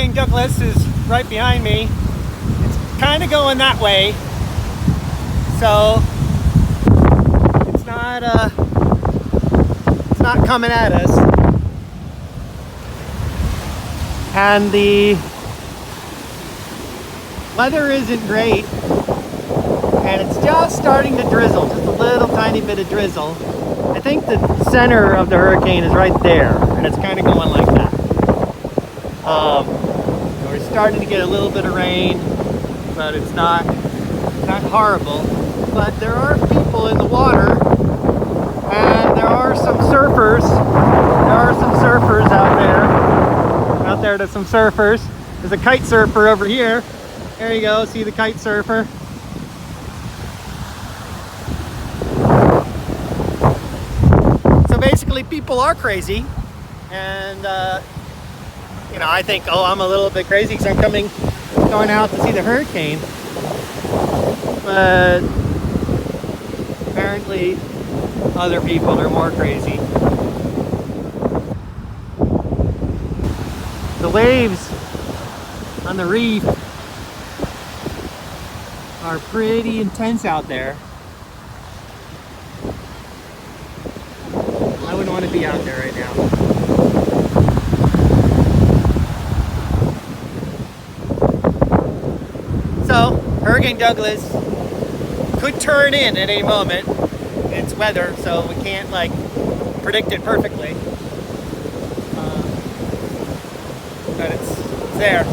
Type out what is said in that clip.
Hurricane Douglas is right behind me. It's kind of going that way, so it's not coming at us. And the weather isn't great, and it's just starting to drizzle, just a little tiny bit of drizzle. I think the center of the hurricane is right there, and it's kind of going like that. We're starting to get a little bit of rain, but it's not horrible. But there are people in the water, and there are some surfers. There are some surfers out there. Out there, there's some surfers. There's a kite surfer over here. There you go. See the kite surfer. So basically, people are crazy, and you know, I think, oh, I'm a little bit crazy because I'm going out to see the hurricane. But apparently, other people are more crazy. The waves on the reef are pretty intense out there. I wouldn't want to be out there right now. So, Hurricane Douglas could turn in at any moment. It's weather, so we can't like predict it perfectly. But it's there.